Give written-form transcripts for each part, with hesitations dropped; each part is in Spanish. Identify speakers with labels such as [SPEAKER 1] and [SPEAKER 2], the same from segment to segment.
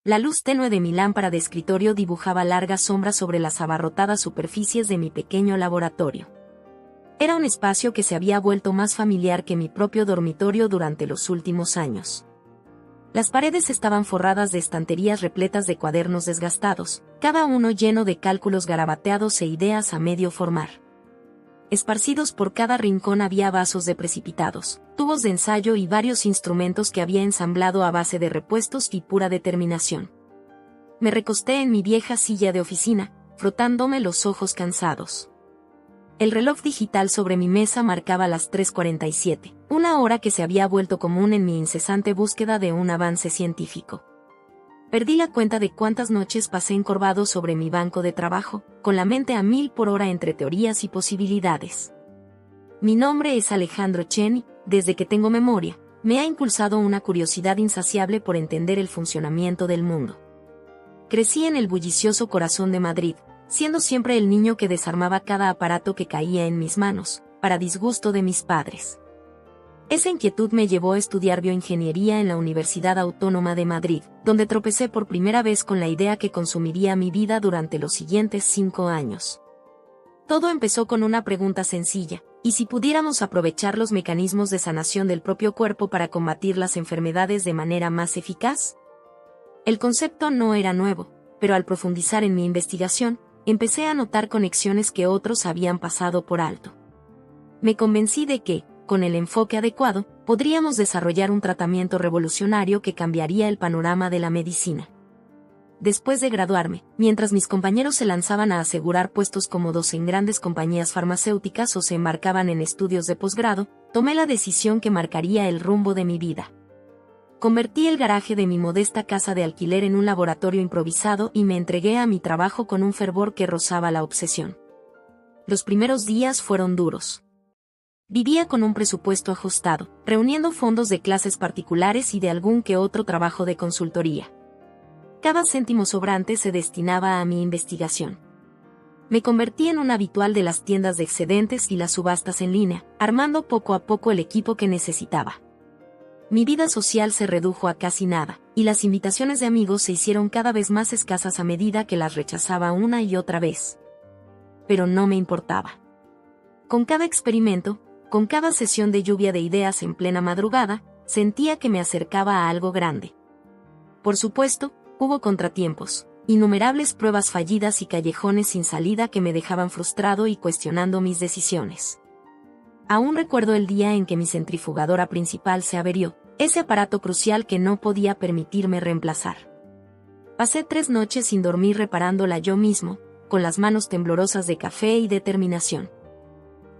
[SPEAKER 1] La luz tenue de mi lámpara de escritorio dibujaba largas sombras sobre las abarrotadas superficies de mi pequeño laboratorio. Era un espacio que se había vuelto más familiar que mi propio dormitorio durante los últimos años. Las paredes estaban forradas de estanterías repletas de cuadernos desgastados, cada uno lleno de cálculos garabateados e ideas a medio formar. Esparcidos por cada rincón había vasos de precipitados, tubos de ensayo y varios instrumentos que había ensamblado a base de repuestos y pura determinación. Me recosté en mi vieja silla de oficina, frotándome los ojos cansados. El reloj digital sobre mi mesa marcaba las 3:47, una hora que se había vuelto común en mi incesante búsqueda de un avance científico. Perdí la cuenta de cuántas noches pasé encorvado sobre mi banco de trabajo, con la mente a 1000 por hora entre teorías y posibilidades. Mi nombre es Alejandro Chen y, desde que tengo memoria, me ha impulsado una curiosidad insaciable por entender el funcionamiento del mundo. Crecí en el bullicioso corazón de Madrid, siendo siempre el niño que desarmaba cada aparato que caía en mis manos, para disgusto de mis padres. Esa inquietud me llevó a estudiar bioingeniería en la Universidad Autónoma de Madrid, donde tropecé por primera vez con la idea que consumiría mi vida durante los siguientes 5 años. Todo empezó con una pregunta sencilla: ¿y si pudiéramos aprovechar los mecanismos de sanación del propio cuerpo para combatir las enfermedades de manera más eficaz? El concepto no era nuevo, pero al profundizar en mi investigación, empecé a notar conexiones que otros habían pasado por alto. Me convencí de que, con el enfoque adecuado, podríamos desarrollar un tratamiento revolucionario que cambiaría el panorama de la medicina. Después de graduarme, mientras mis compañeros se lanzaban a asegurar puestos cómodos en grandes compañías farmacéuticas o se embarcaban en estudios de posgrado, tomé la decisión que marcaría el rumbo de mi vida. Convertí el garaje de mi modesta casa de alquiler en un laboratorio improvisado y me entregué a mi trabajo con un fervor que rozaba la obsesión. Los primeros días fueron duros. Vivía con un presupuesto ajustado, reuniendo fondos de clases particulares y de algún que otro trabajo de consultoría. Cada céntimo sobrante se destinaba a mi investigación. Me convertí en un habitual de las tiendas de excedentes y las subastas en línea, armando poco a poco el equipo que necesitaba. Mi vida social se redujo a casi nada, y las invitaciones de amigos se hicieron cada vez más escasas a medida que las rechazaba una y otra vez. Pero no me importaba. Con cada experimento, con cada sesión de lluvia de ideas en plena madrugada, sentía que me acercaba a algo grande. Por supuesto, hubo contratiempos, innumerables pruebas fallidas y callejones sin salida que me dejaban frustrado y cuestionando mis decisiones. Aún recuerdo el día en que mi centrifugadora principal se averió, ese aparato crucial que no podía permitirme reemplazar. Pasé 3 noches sin dormir reparándola yo mismo, con las manos temblorosas de café y determinación.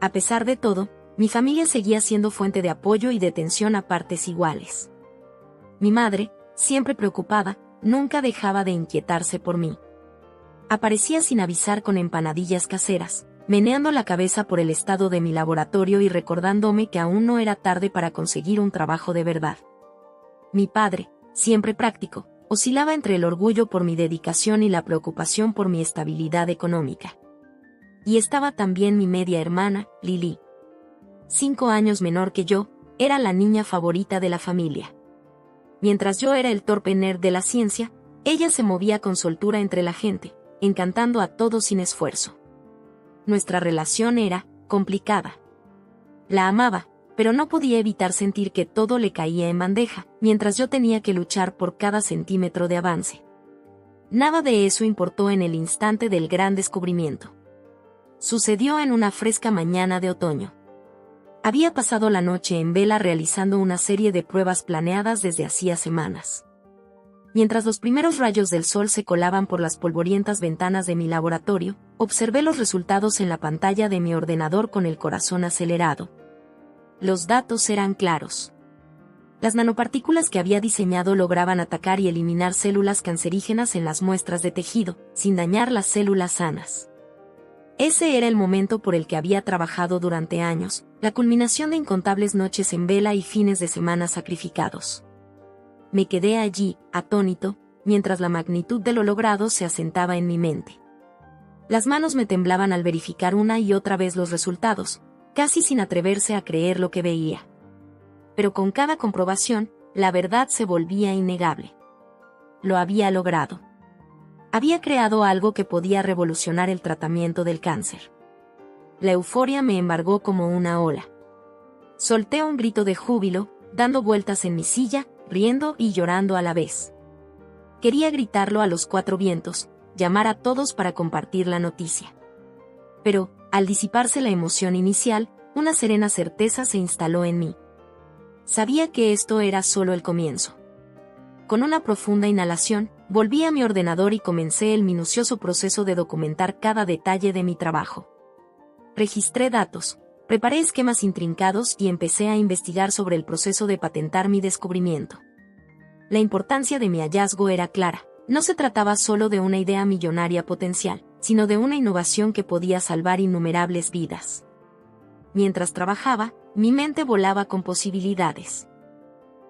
[SPEAKER 1] A pesar de todo, mi familia seguía siendo fuente de apoyo y de tensión a partes iguales. Mi madre, siempre preocupada, nunca dejaba de inquietarse por mí. Aparecía sin avisar con empanadillas caseras, meneando la cabeza por el estado de mi laboratorio y recordándome que aún no era tarde para conseguir un trabajo de verdad. Mi padre, siempre práctico, oscilaba entre el orgullo por mi dedicación y la preocupación por mi estabilidad económica. Y estaba también mi media hermana, Lili. 5 años menor que yo, era la niña favorita de la familia. Mientras yo era el torpe nerd de la ciencia, ella se movía con soltura entre la gente, encantando a todos sin esfuerzo. Nuestra relación era complicada. La amaba, pero no podía evitar sentir que todo le caía en bandeja, mientras yo tenía que luchar por cada centímetro de avance. Nada de eso importó en el instante del gran descubrimiento. Sucedió en una fresca mañana de otoño. Había pasado la noche en vela realizando una serie de pruebas planeadas desde hacía semanas. Mientras los primeros rayos del sol se colaban por las polvorientas ventanas de mi laboratorio, observé los resultados en la pantalla de mi ordenador con el corazón acelerado. Los datos eran claros. Las nanopartículas que había diseñado lograban atacar y eliminar células cancerígenas en las muestras de tejido, sin dañar las células sanas. Ese era el momento por el que había trabajado durante años, la culminación de incontables noches en vela y fines de semana sacrificados. Me quedé allí, atónito, mientras la magnitud de lo logrado se asentaba en mi mente. Las manos me temblaban al verificar una y otra vez los resultados, casi sin atreverse a creer lo que veía. Pero con cada comprobación, la verdad se volvía innegable. lo había logrado. Había creado algo que podía revolucionar el tratamiento del cáncer. La euforia me embargó como una ola. Solté un grito de júbilo, dando vueltas en mi silla, riendo y llorando a la vez. Quería gritarlo a los cuatro vientos, llamar a todos para compartir la noticia. Pero, al disiparse la emoción inicial, una serena certeza se instaló en mí. Sabía que esto era solo el comienzo. Con una profunda inhalación, volví a mi ordenador y comencé el minucioso proceso de documentar cada detalle de mi trabajo. Registré datos, preparé esquemas intrincados y empecé a investigar sobre el proceso de patentar mi descubrimiento. La importancia de mi hallazgo era clara. No se trataba solo de una idea millonaria potencial, sino de una innovación que podía salvar innumerables vidas. Mientras trabajaba, mi mente volaba con posibilidades.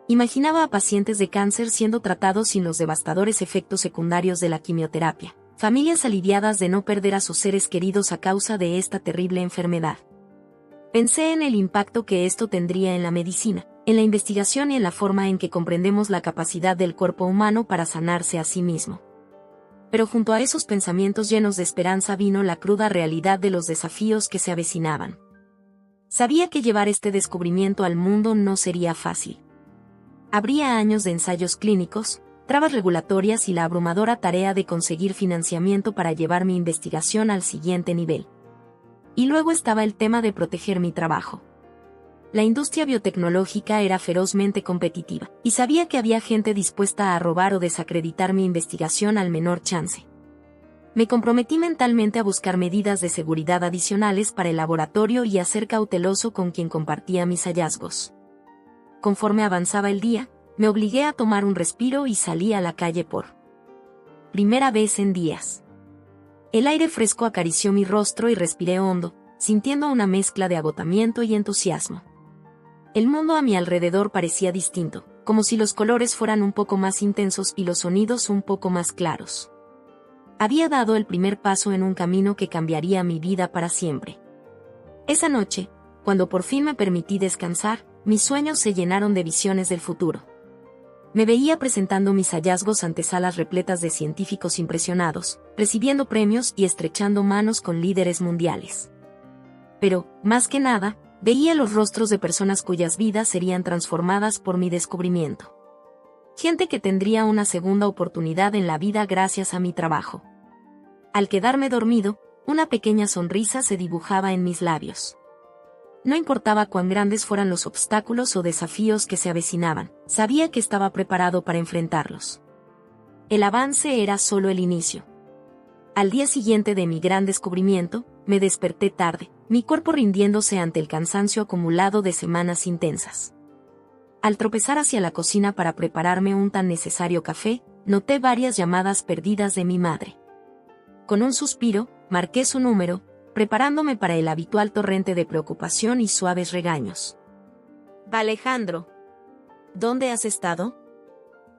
[SPEAKER 1] Imaginaba a pacientes de cáncer siendo tratados sin los devastadores efectos secundarios de la quimioterapia, familias aliviadas de no perder a sus seres queridos a causa de esta terrible enfermedad. Pensé en el impacto que esto tendría en la medicina, en la investigación y en la forma en que comprendemos la capacidad del cuerpo humano para sanarse a sí mismo. Pero junto a esos pensamientos llenos de esperanza vino la cruda realidad de los desafíos que se avecinaban. Sabía que llevar este descubrimiento al mundo no sería fácil. Habría años de ensayos clínicos, trabas regulatorias y la abrumadora tarea de conseguir financiamiento para llevar mi investigación al siguiente nivel. Y luego estaba el tema de proteger mi trabajo. La industria biotecnológica era ferozmente competitiva, y sabía que había gente dispuesta a robar o desacreditar mi investigación al menor chance. Me comprometí mentalmente a buscar medidas de seguridad adicionales para el laboratorio y a ser cauteloso con quien compartía mis hallazgos. Conforme avanzaba el día, me obligué a tomar un respiro y salí a la calle por primera vez en días. El aire fresco acarició mi rostro y respiré hondo, sintiendo una mezcla de agotamiento y entusiasmo. El mundo a mi alrededor parecía distinto, como si los colores fueran un poco más intensos y los sonidos un poco más claros. Había dado el primer paso en un camino que cambiaría mi vida para siempre. Esa noche, cuando por fin me permití descansar, mis sueños se llenaron de visiones del futuro. Me veía presentando mis hallazgos ante salas repletas de científicos impresionados, recibiendo premios y estrechando manos con líderes mundiales. Pero, más que nada, veía los rostros de personas cuyas vidas serían transformadas por mi descubrimiento. Gente que tendría una segunda oportunidad en la vida gracias a mi trabajo. Al quedarme dormido, una pequeña sonrisa se dibujaba en mis labios. No importaba cuán grandes fueran los obstáculos o desafíos que se avecinaban, sabía que estaba preparado para enfrentarlos. El avance era solo el inicio. Al día siguiente de mi gran descubrimiento, me desperté tarde, mi cuerpo rindiéndose ante el cansancio acumulado de semanas intensas. Al tropezar hacia la cocina para prepararme un tan necesario café, noté varias llamadas perdidas de mi madre. Con un suspiro, marqué su número, preparándome para el habitual torrente de preocupación y suaves regaños. Alejandro, ¿dónde has estado?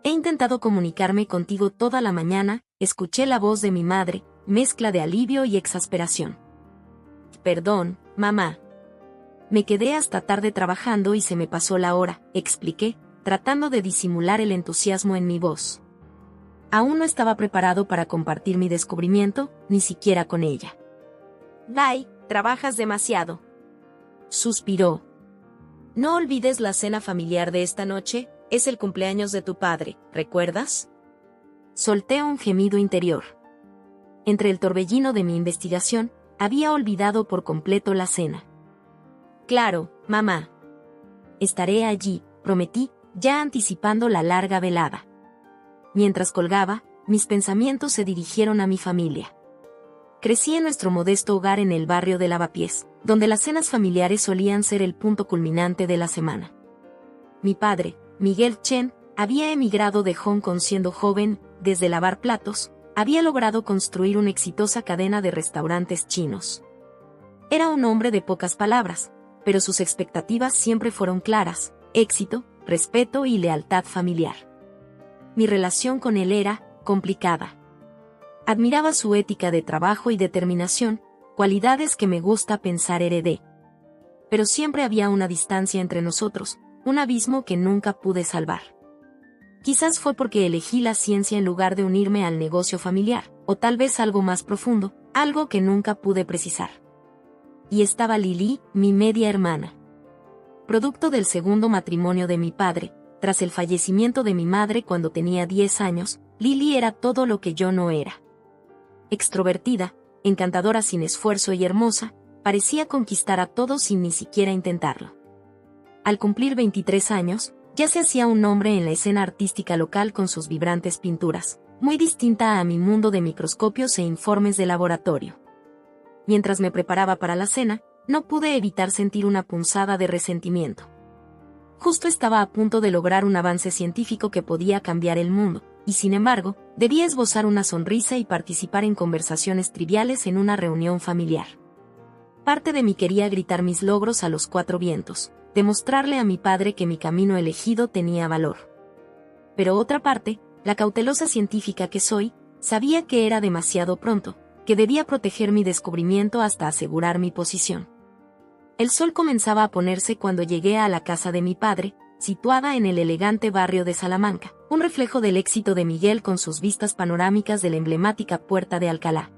[SPEAKER 1] He intentado comunicarme contigo toda la mañana, escuché la voz de mi madre, mezcla de alivio y exasperación. Perdón, mamá. Me quedé hasta tarde trabajando y se me pasó la hora, expliqué, tratando de disimular el entusiasmo en mi voz. Aún no estaba preparado para compartir mi descubrimiento, ni siquiera con ella. Bye, trabajas demasiado. Suspiró. No olvides la cena familiar de esta noche, es el cumpleaños de tu padre, ¿recuerdas? Solté un gemido interior. Entre el torbellino de mi investigación, había olvidado por completo la cena. Claro, mamá. Estaré allí, prometí, ya anticipando la larga velada. Mientras colgaba, mis pensamientos se dirigieron a mi familia. Crecí en nuestro modesto hogar en el barrio de Lavapiés, donde las cenas familiares solían ser el punto culminante de la semana. Mi padre, Miguel Chen, había emigrado de Hong Kong siendo joven, desde lavar platos, había logrado construir una exitosa cadena de restaurantes chinos. Era un hombre de pocas palabras, pero sus expectativas siempre fueron claras: éxito, respeto y lealtad familiar. Mi relación con él era complicada. Admiraba su ética de trabajo y determinación, cualidades que me gusta pensar heredé. Pero siempre había una distancia entre nosotros, un abismo que nunca pude salvar. Quizás fue porque elegí la ciencia en lugar de unirme al negocio familiar, o tal vez algo más profundo, algo que nunca pude precisar. Y estaba Lily, mi media hermana. Producto del segundo matrimonio de mi padre, tras el fallecimiento de mi madre cuando tenía 10 años, Lily era todo lo que yo no era. Extrovertida, encantadora sin esfuerzo y hermosa, parecía conquistar a todos sin ni siquiera intentarlo. Al cumplir 23 años, ya se hacía un nombre en la escena artística local con sus vibrantes pinturas, muy distinta a mi mundo de microscopios e informes de laboratorio. Mientras me preparaba para la cena, no pude evitar sentir una punzada de resentimiento. Justo estaba a punto de lograr un avance científico que podía cambiar el mundo, y sin embargo, debía esbozar una sonrisa y participar en conversaciones triviales en una reunión familiar. Parte de mí quería gritar mis logros a los 4 vientos, demostrarle a mi padre que mi camino elegido tenía valor. Pero otra parte, la cautelosa científica que soy, sabía que era demasiado pronto, que debía proteger mi descubrimiento hasta asegurar mi posición. El sol comenzaba a ponerse cuando llegué a la casa de mi padre, situada en el elegante barrio de Salamanca, un reflejo del éxito de Miguel con sus vistas panorámicas de la emblemática Puerta de Alcalá.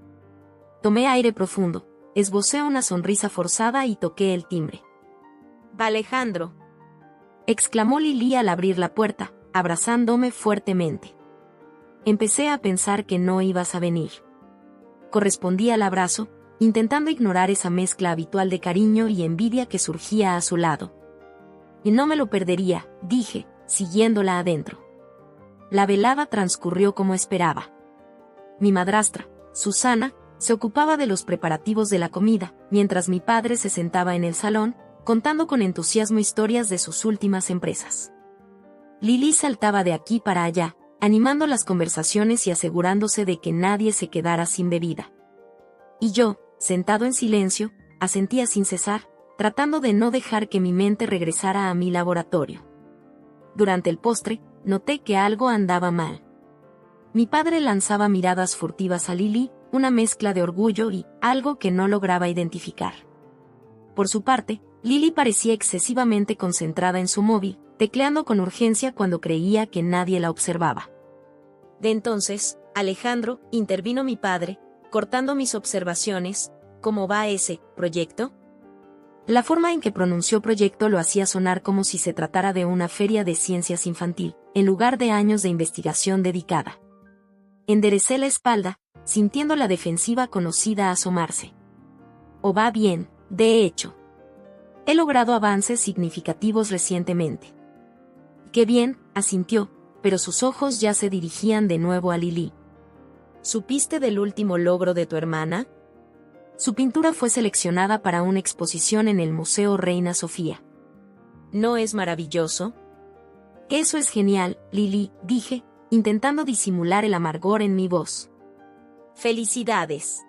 [SPEAKER 1] Tomé aire profundo, esbocé una sonrisa forzada y toqué el timbre.
[SPEAKER 2] «Va Alejandro»,
[SPEAKER 1] exclamó Lily al abrir la puerta, abrazándome fuertemente. Empecé a pensar que no ibas a venir. Correspondí al abrazo, intentando ignorar esa mezcla habitual de cariño y envidia que surgía a su lado. Y no me lo perdería, dije, siguiéndola adentro. La velada transcurrió como esperaba. Mi madrastra, Susana, se ocupaba de los preparativos de la comida, mientras mi padre se sentaba en el salón, contando con entusiasmo historias de sus últimas empresas. Lily saltaba de aquí para allá, animando las conversaciones y asegurándose de que nadie se quedara sin bebida. Y yo, sentado en silencio, asentía sin cesar, tratando de no dejar que mi mente regresara a mi laboratorio. Durante el postre, noté que algo andaba mal. Mi padre lanzaba miradas furtivas a Lily, una mezcla de orgullo y algo que no lograba identificar. Por su parte, Lily parecía excesivamente concentrada en su móvil, tecleando con urgencia cuando creía que nadie la observaba.
[SPEAKER 2] De entonces, Alejandro, intervino mi padre, cortando mis observaciones. ¿Cómo va ese proyecto?
[SPEAKER 1] La forma en que pronunció proyecto lo hacía sonar como si se tratara de una feria de ciencias infantil, en lugar de años de investigación dedicada. Enderecé la espalda, sintiendo la defensiva conocida asomarse. O va bien, de hecho. He logrado avances significativos recientemente. Qué bien, asintió, pero sus ojos ya se dirigían de nuevo a Lily.
[SPEAKER 2] ¿Supiste del último logro de tu hermana?
[SPEAKER 1] Su pintura fue seleccionada para una exposición en el Museo Reina Sofía.
[SPEAKER 2] ¿No es maravilloso?
[SPEAKER 1] Eso es genial, Lily, dije, intentando disimular el amargor en mi voz.
[SPEAKER 2] ¡Felicidades!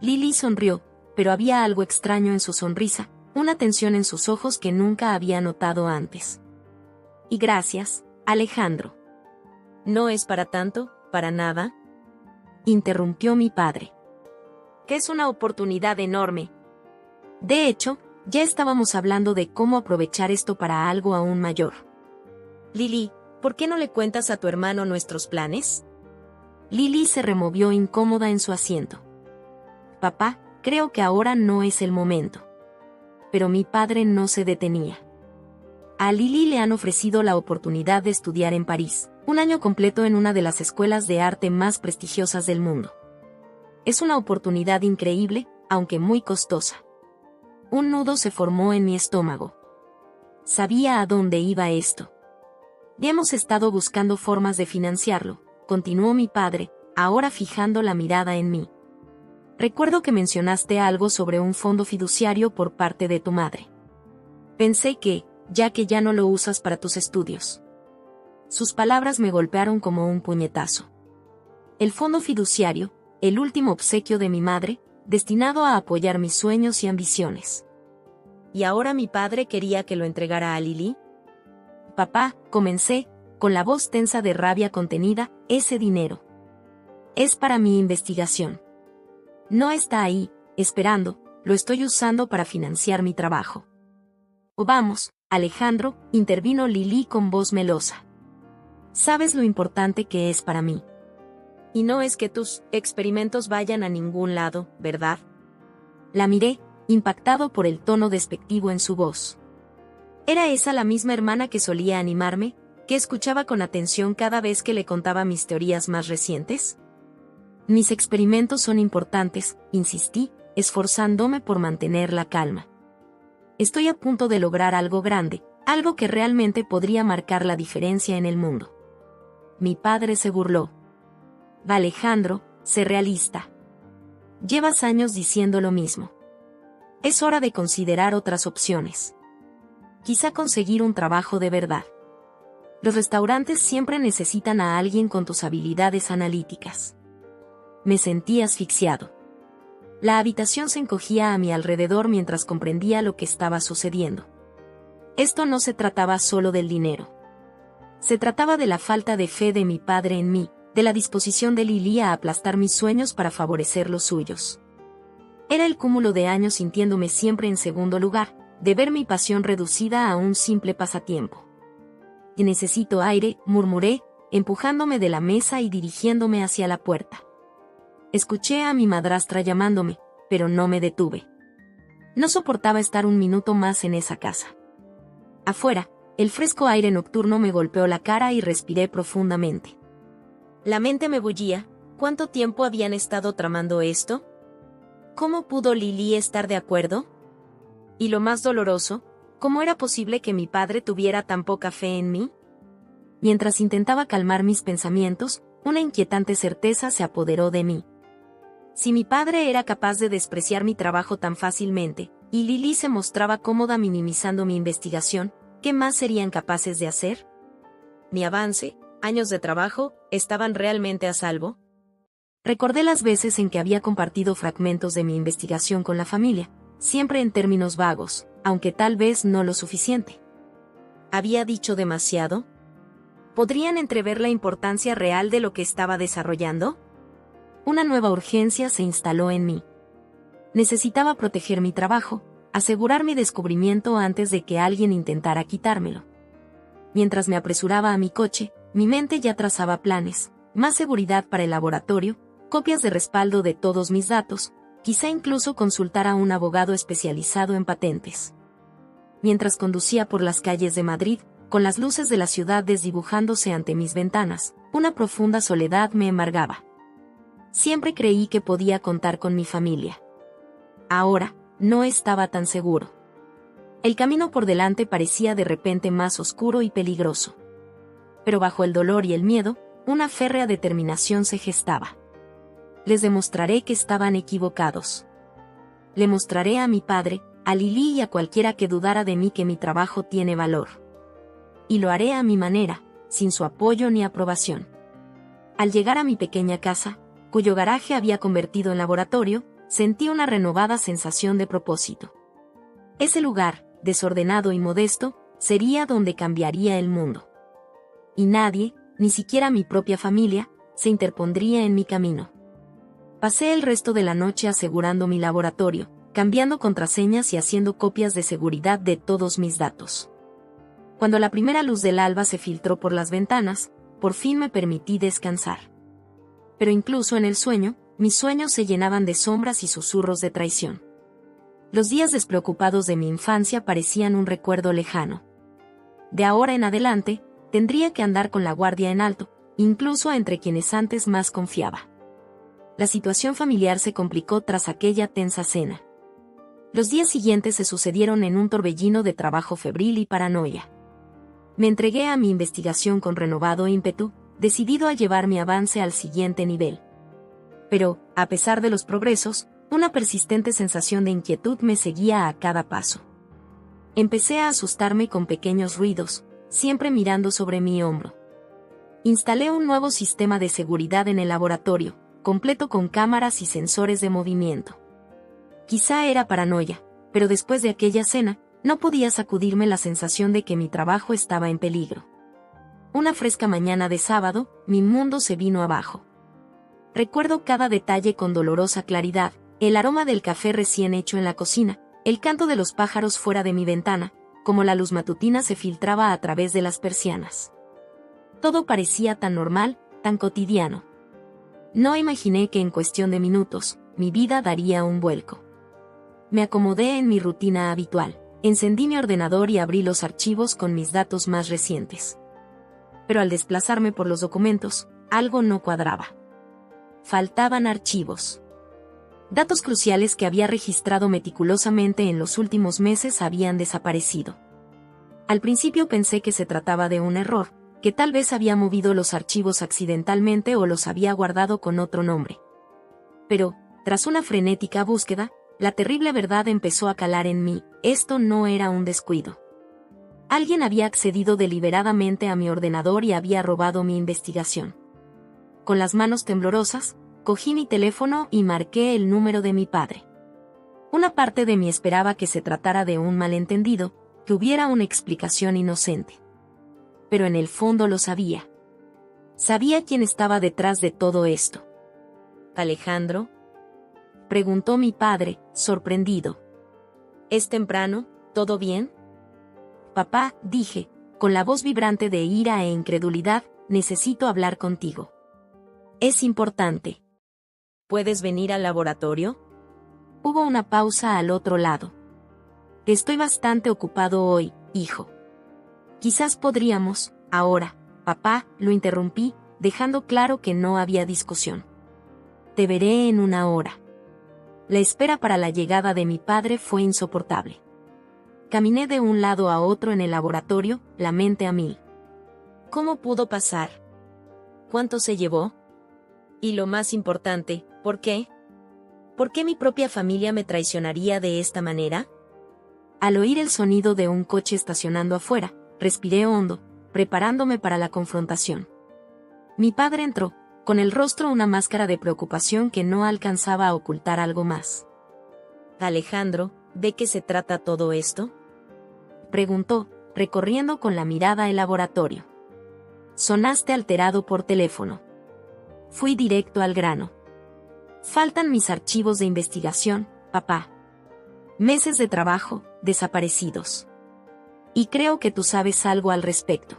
[SPEAKER 1] Lily sonrió, pero había algo extraño en su sonrisa, una tensión en sus ojos que nunca había notado antes.
[SPEAKER 2] Y gracias, Alejandro. ¿No es para tanto, para nada?,
[SPEAKER 1] interrumpió mi padre.
[SPEAKER 2] Que es una oportunidad enorme.
[SPEAKER 1] De hecho, ya estábamos hablando de cómo aprovechar esto para algo aún mayor.
[SPEAKER 2] Lily, ¿por qué no le cuentas a tu hermano nuestros planes?
[SPEAKER 1] Lily se removió incómoda en su asiento. Papá, creo que ahora no es el momento. Pero mi padre no se detenía. A Lily le han ofrecido la oportunidad de estudiar en París, un año completo en una de las escuelas de arte más prestigiosas del mundo. Es una oportunidad increíble, aunque muy costosa. Un nudo se formó en mi estómago. Sabía a dónde iba esto. Ya hemos estado buscando formas de financiarlo, continuó mi padre, ahora fijando la mirada en mí. Recuerdo que mencionaste algo sobre un fondo fiduciario por parte de tu madre. Pensé que, ya que ya no lo usas para tus estudios. Sus palabras me golpearon como un puñetazo. El fondo fiduciario, el último obsequio de mi madre, destinado a apoyar mis sueños y ambiciones.
[SPEAKER 2] ¿Y ahora mi padre quería que lo entregara a Lily?
[SPEAKER 1] Papá, comencé, con la voz tensa de rabia contenida, ese dinero. Es para mi investigación. No está ahí, esperando, lo estoy usando para financiar mi trabajo. O vamos, Alejandro, intervino Lily con voz melosa. Sabes lo importante que es para mí.
[SPEAKER 2] Y no es que tus experimentos vayan a ningún lado, ¿verdad?
[SPEAKER 1] La miré, impactado por el tono despectivo en su voz.
[SPEAKER 2] ¿Era esa la misma hermana que solía animarme, que escuchaba con atención cada vez que le contaba mis teorías más recientes?
[SPEAKER 1] Mis experimentos son importantes, insistí, esforzándome por mantener la calma. Estoy a punto de lograr algo grande, algo que realmente podría marcar la diferencia en el mundo. Mi padre se burló. Alejandro, sé realista. Llevas años diciendo lo mismo. Es hora de considerar otras opciones. Quizá conseguir un trabajo de verdad. Los restaurantes siempre necesitan a alguien con tus habilidades analíticas. Me sentí asfixiado. La habitación se encogía a mi alrededor mientras comprendía lo que estaba sucediendo. Esto no se trataba solo del dinero. Se trataba de la falta de fe de mi padre en mí, de la disposición de Lily a aplastar mis sueños para favorecer los suyos. Era el cúmulo de años sintiéndome siempre en segundo lugar, de ver mi pasión reducida a un simple pasatiempo. Y necesito aire, murmuré, empujándome de la mesa y dirigiéndome hacia la puerta. Escuché a mi madrastra llamándome, pero no me detuve. No soportaba estar un minuto más en esa casa. Afuera, el fresco aire nocturno me golpeó la cara y respiré profundamente.
[SPEAKER 2] La mente me bullía. ¿Cuánto tiempo habían estado tramando esto? ¿Cómo pudo Lily estar de acuerdo? Y lo más doloroso, ¿cómo era posible que mi padre tuviera tan poca fe en mí?
[SPEAKER 1] Mientras intentaba calmar mis pensamientos, una inquietante certeza se apoderó de mí.
[SPEAKER 2] Si mi padre era capaz de despreciar mi trabajo tan fácilmente, y Lily se mostraba cómoda minimizando mi investigación, ¿qué más serían capaces de hacer? Mi avance, años de trabajo, ¿estaban realmente a salvo?
[SPEAKER 1] Recordé las veces en que había compartido fragmentos de mi investigación con la familia, siempre en términos vagos, aunque tal vez no lo suficiente.
[SPEAKER 2] ¿Había dicho demasiado? ¿Podrían entrever la importancia real de lo que estaba desarrollando?
[SPEAKER 1] Una nueva urgencia se instaló en mí. Necesitaba proteger mi trabajo, asegurar mi descubrimiento antes de que alguien intentara quitármelo. Mientras me apresuraba a mi coche, mi mente ya trazaba planes, más seguridad para el laboratorio, copias de respaldo de todos mis datos, quizá incluso consultar a un abogado especializado en patentes. Mientras conducía por las calles de Madrid, con las luces de la ciudad desdibujándose ante mis ventanas, una profunda soledad me embargaba. Siempre creí que podía contar con mi familia. Ahora, no estaba tan seguro. El camino por delante parecía de repente más oscuro y peligroso. Pero bajo el dolor y el miedo, una férrea determinación se gestaba. Les demostraré que estaban equivocados. Le mostraré a mi padre, a Lily y a cualquiera que dudara de mí que mi trabajo tiene valor. Y lo haré a mi manera, sin su apoyo ni aprobación. Al llegar a mi pequeña casa, cuyo garaje había convertido en laboratorio, sentí una renovada sensación de propósito. Ese lugar, desordenado y modesto, sería donde cambiaría el mundo. Y nadie, ni siquiera mi propia familia, se interpondría en mi camino. Pasé el resto de la noche asegurando mi laboratorio, cambiando contraseñas y haciendo copias de seguridad de todos mis datos. Cuando la primera luz del alba se filtró por las ventanas, por fin me permití descansar. Pero incluso en el sueño, mis sueños se llenaban de sombras y susurros de traición. Los días despreocupados de mi infancia parecían un recuerdo lejano. De ahora en adelante, tendría que andar con la guardia en alto, incluso entre quienes antes más confiaba. La situación familiar se complicó tras aquella tensa cena. Los días siguientes se sucedieron en un torbellino de trabajo febril y paranoia. Me entregué a mi investigación con renovado ímpetu, decidido a llevar mi avance al siguiente nivel. Pero, a pesar de los progresos, una persistente sensación de inquietud me seguía a cada paso. Empecé a asustarme con pequeños ruidos, siempre mirando sobre mi hombro. Instalé un nuevo sistema de seguridad en el laboratorio, completo con cámaras y sensores de movimiento. Quizá era paranoia, pero después de aquella cena, no podía sacudirme la sensación de que mi trabajo estaba en peligro. Una fresca mañana de sábado, mi mundo se vino abajo. Recuerdo cada detalle con dolorosa claridad, el aroma del café recién hecho en la cocina, el canto de los pájaros fuera de mi ventana, como la luz matutina se filtraba a través de las persianas. Todo parecía tan normal, tan cotidiano. No imaginé que en cuestión de minutos, mi vida daría un vuelco. Me acomodé en mi rutina habitual, encendí mi ordenador y abrí los archivos con mis datos más recientes. Pero al desplazarme por los documentos, algo no cuadraba. Faltaban archivos. Datos cruciales que había registrado meticulosamente en los últimos meses habían desaparecido. Al principio pensé que se trataba de un error, que tal vez había movido los archivos accidentalmente o los había guardado con otro nombre. Pero, tras una frenética búsqueda, la terrible verdad empezó a calar en mí: esto no era un descuido. Alguien había accedido deliberadamente a mi ordenador y había robado mi investigación. Con las manos temblorosas, cogí mi teléfono y marqué el número de mi padre. Una parte de mí esperaba que se tratara de un malentendido, que hubiera una explicación inocente. Pero en el fondo lo sabía. Sabía quién estaba detrás de todo esto.
[SPEAKER 2] ¿Alejandro?,
[SPEAKER 1] preguntó mi padre, sorprendido.
[SPEAKER 2] ¿Es temprano? ¿Todo bien?
[SPEAKER 1] Papá, dije, con la voz vibrante de ira e incredulidad, necesito hablar contigo. Es importante.
[SPEAKER 2] ¿Puedes venir al laboratorio?
[SPEAKER 1] Hubo una pausa al otro lado. Estoy bastante ocupado hoy, hijo. Quizás podríamos, ahora, papá, lo interrumpí, dejando claro que no había discusión. Te veré en una hora. La espera para la llegada de mi padre fue insoportable. Caminé de un lado a otro en el laboratorio, la mente a mil.
[SPEAKER 2] ¿Cómo pudo pasar? ¿Cuánto se llevó? Y lo más importante, ¿por qué? ¿Por qué mi propia familia me traicionaría de esta manera?
[SPEAKER 1] Al oír el sonido de un coche estacionando afuera, respiré hondo, preparándome para la confrontación. Mi padre entró, con el rostro una máscara de preocupación que no alcanzaba a ocultar algo más.
[SPEAKER 2] Alejandro, ¿de qué se trata todo esto?,
[SPEAKER 1] preguntó, recorriendo con la mirada el laboratorio. Sonaste alterado por teléfono. Fui directo al grano. Faltan mis archivos de investigación, papá. Meses de trabajo, desaparecidos. Y creo que tú sabes algo al respecto.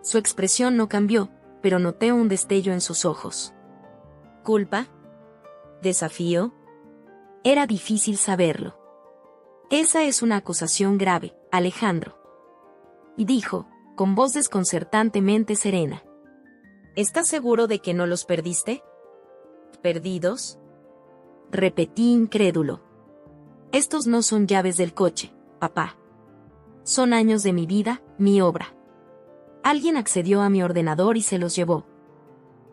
[SPEAKER 1] Su expresión no cambió, pero noté un destello en sus ojos.
[SPEAKER 2] ¿Culpa? ¿Desafío?
[SPEAKER 1] Era difícil saberlo. Esa es una acusación grave, Alejandro. Y dijo, con voz desconcertantemente serena.
[SPEAKER 2] ¿Estás seguro de que no los perdiste? ¿Perdidos?
[SPEAKER 1] Repetí incrédulo. Estos no son llaves del coche, papá. Son años de mi vida, mi obra. Alguien accedió a mi ordenador y se los llevó.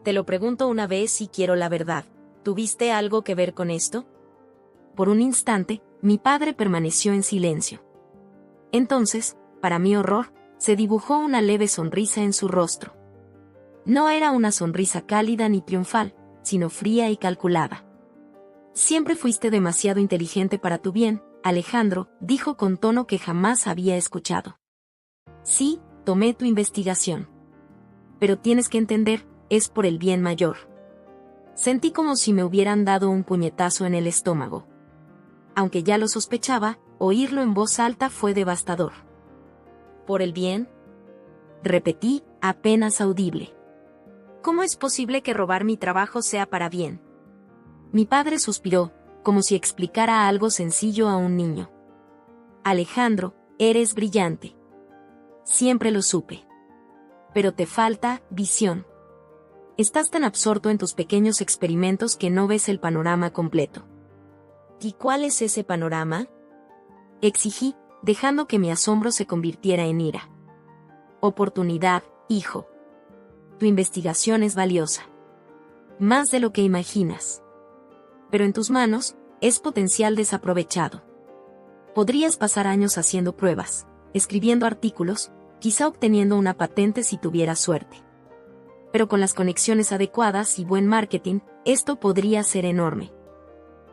[SPEAKER 2] Te lo pregunto una vez y quiero la verdad. ¿Tuviste algo que ver con esto?
[SPEAKER 1] Por un instante, mi padre permaneció en silencio. Entonces, para mi horror, se dibujó una leve sonrisa en su rostro. No era una sonrisa cálida ni triunfal, sino fría y calculada. Siempre fuiste demasiado inteligente para tu bien, Alejandro, dijo con tono que jamás había escuchado. Sí, tomé tu investigación. Pero tienes que entender, es por el bien mayor. Sentí como si me hubieran dado un puñetazo en el estómago. Aunque ya lo sospechaba, oírlo en voz alta fue devastador.
[SPEAKER 2] ¿Por el bien?
[SPEAKER 1] Repetí, apenas audible.
[SPEAKER 2] ¿Cómo es posible que robar mi trabajo sea para bien?
[SPEAKER 1] Mi padre suspiró, como si explicara algo sencillo a un niño. Alejandro, eres brillante. Siempre lo supe. Pero te falta visión. Estás tan absorto en tus pequeños experimentos que no ves el panorama completo.
[SPEAKER 2] ¿Y cuál es ese panorama?,
[SPEAKER 1] exigí, dejando que mi asombro se convirtiera en ira. Oportunidad, hijo. Tu investigación es valiosa. Más de lo que imaginas. Pero en tus manos, es potencial desaprovechado. Podrías pasar años haciendo pruebas, escribiendo artículos, quizá obteniendo una patente si tuvieras suerte. Pero con las conexiones adecuadas y buen marketing, esto podría ser enorme.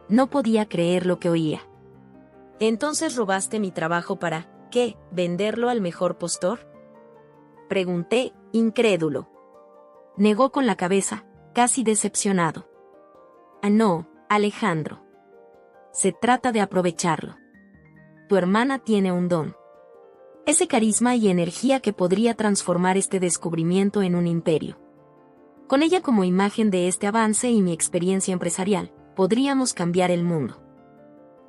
[SPEAKER 1] No podía creer lo que oía.
[SPEAKER 2] ¿Entonces robaste mi trabajo para, qué, venderlo al mejor postor?,
[SPEAKER 1] pregunté, incrédulo. Negó con la cabeza, casi decepcionado. Ah, no, Alejandro. Se trata de aprovecharlo. Tu hermana tiene un don. Ese carisma y energía que podría transformar este descubrimiento en un imperio. Con ella como imagen de este avance y mi experiencia empresarial, podríamos cambiar el mundo.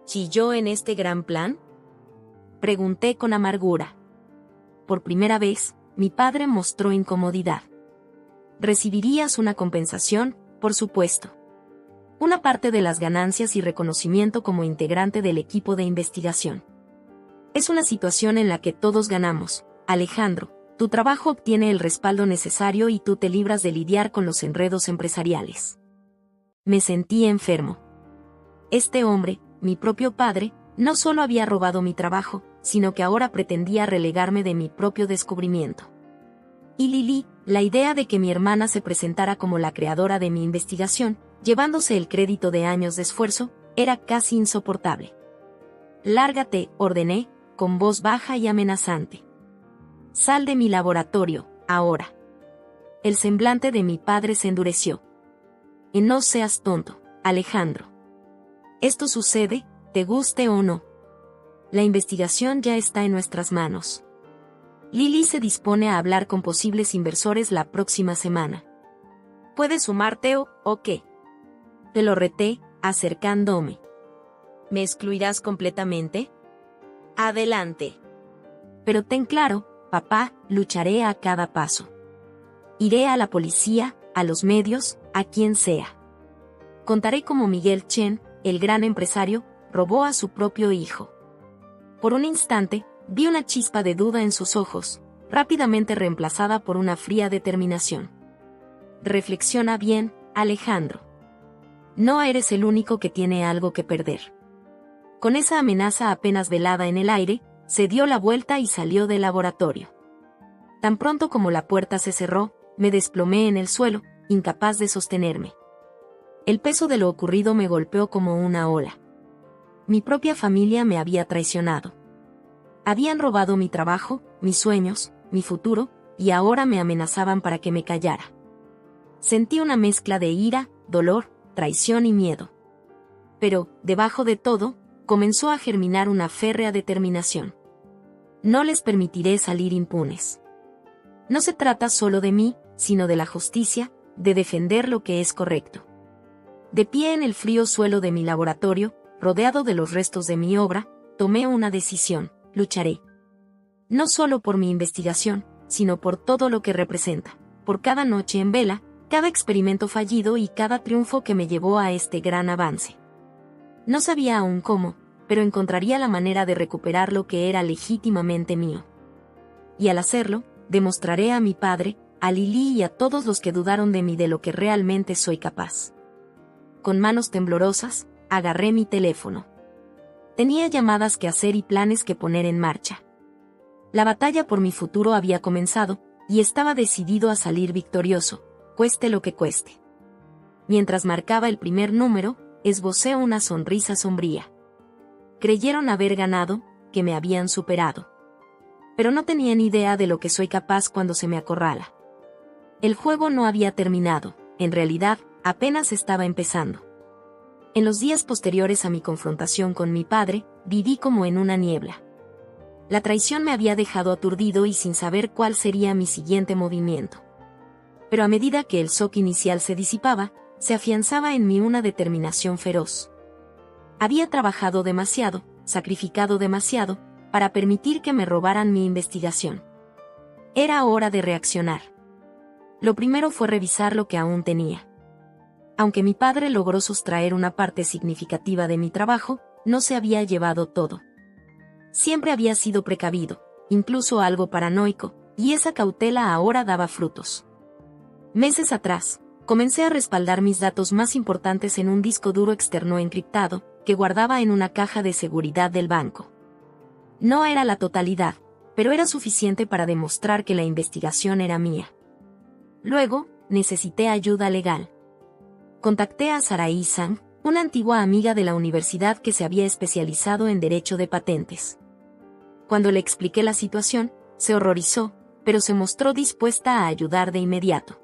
[SPEAKER 1] ¿Chilló en este gran plan? Pregunté con amargura. Por primera vez, mi padre mostró incomodidad. Recibirías una compensación, por supuesto. Una parte de las ganancias y reconocimiento como integrante del equipo de investigación. Es una situación en la que todos ganamos, Alejandro. Tu trabajo obtiene el respaldo necesario y tú te libras de lidiar con los enredos empresariales. Me sentí enfermo. Este hombre, mi propio padre, no solo había robado mi trabajo, sino que ahora pretendía relegarme de mi propio descubrimiento. Y Lily, la idea de que mi hermana se presentara como la creadora de mi investigación, llevándose el crédito de años de esfuerzo, era casi insoportable. Lárgate, ordené, con voz baja y amenazante. Sal de mi laboratorio, ahora. El semblante de mi padre se endureció. Y no seas tonto, Alejandro. Esto sucede, te guste o no. La investigación ya está en nuestras manos. Lily se dispone a hablar con posibles inversores la próxima semana. ¿Puedes sumarte o qué? Te lo reté, acercándome. ¿Me excluirás completamente? Adelante. Pero ten claro, papá, lucharé a cada paso. Iré a la policía, a los medios, a quien sea. Contaré cómo Miguel Chen, el gran empresario, robó a su propio hijo. Por un instante, vi una chispa de duda en sus ojos, rápidamente reemplazada por una fría determinación. Reflexiona bien, Alejandro. No eres el único que tiene algo que perder. Con esa amenaza apenas velada en el aire, se dio la vuelta y salió del laboratorio. Tan pronto como la puerta se cerró, me desplomé en el suelo, incapaz de sostenerme. El peso de lo ocurrido me golpeó como una ola. Mi propia familia me había traicionado. Habían robado mi trabajo, mis sueños, mi futuro, y ahora me amenazaban para que me callara. Sentí una mezcla de ira, dolor, traición y miedo. Pero, debajo de todo, comenzó a germinar una férrea determinación. No les permitiré salir impunes. No se trata solo de mí, sino de la justicia, de defender lo que es correcto. De pie en el frío suelo de mi laboratorio, rodeado de los restos de mi obra, tomé una decisión: lucharé. No solo por mi investigación, sino por todo lo que representa, por cada noche en vela, cada experimento fallido y cada triunfo que me llevó a este gran avance. No sabía aún cómo, pero encontraría la manera de recuperar lo que era legítimamente mío. Y al hacerlo, demostraré a mi padre, a Lily y a todos los que dudaron de mí de lo que realmente soy capaz. Con manos temblorosas, agarré mi teléfono. Tenía llamadas que hacer y planes que poner en marcha. La batalla por mi futuro había comenzado, y estaba decidido a salir victorioso, cueste lo que cueste. Mientras marcaba el primer número, esbocé una sonrisa sombría. Creyeron haber ganado, que me habían superado. Pero no tenían idea de lo que soy capaz cuando se me acorrala. El juego no había terminado, en realidad, apenas estaba empezando. En los días posteriores a mi confrontación con mi padre, viví como en una niebla. La traición me había dejado aturdido y sin saber cuál sería mi siguiente movimiento. Pero a medida que el shock inicial se disipaba, se afianzaba en mí una determinación feroz. Había trabajado demasiado, sacrificado demasiado, para permitir que me robaran mi investigación. Era hora de reaccionar. Lo primero fue revisar lo que aún tenía. Aunque mi padre logró sustraer una parte significativa de mi trabajo, no se había llevado todo. Siempre había sido precavido, incluso algo paranoico, y esa cautela ahora daba frutos. Meses atrás, comencé a respaldar mis datos más importantes en un disco duro externo encriptado, que guardaba en una caja de seguridad del banco. No era la totalidad, pero era suficiente para demostrar que la investigación era mía. Luego, necesité ayuda legal. Contacté a Sarai Zhang, una antigua amiga de la universidad que se había especializado en derecho de patentes. Cuando le expliqué la situación, se horrorizó, pero se mostró dispuesta a ayudar de inmediato.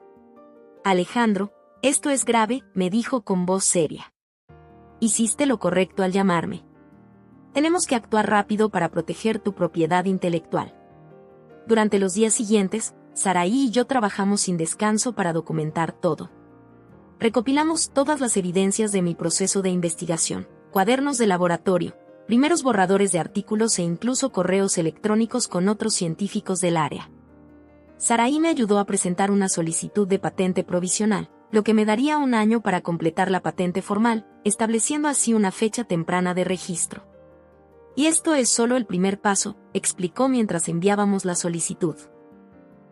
[SPEAKER 1] Alejandro, esto es grave, me dijo con voz seria. Hiciste lo correcto al llamarme. Tenemos que actuar rápido para proteger tu propiedad intelectual. Durante los días siguientes, Saraí y yo trabajamos sin descanso para documentar todo. Recopilamos todas las evidencias de mi proceso de investigación, cuadernos de laboratorio, primeros borradores de artículos e incluso correos electrónicos con otros científicos del área. Saraí me ayudó a presentar una solicitud de patente provisional, lo que me daría 1 año para completar la patente formal, estableciendo así una fecha temprana de registro. Y esto es solo el primer paso, explicó mientras enviábamos la solicitud.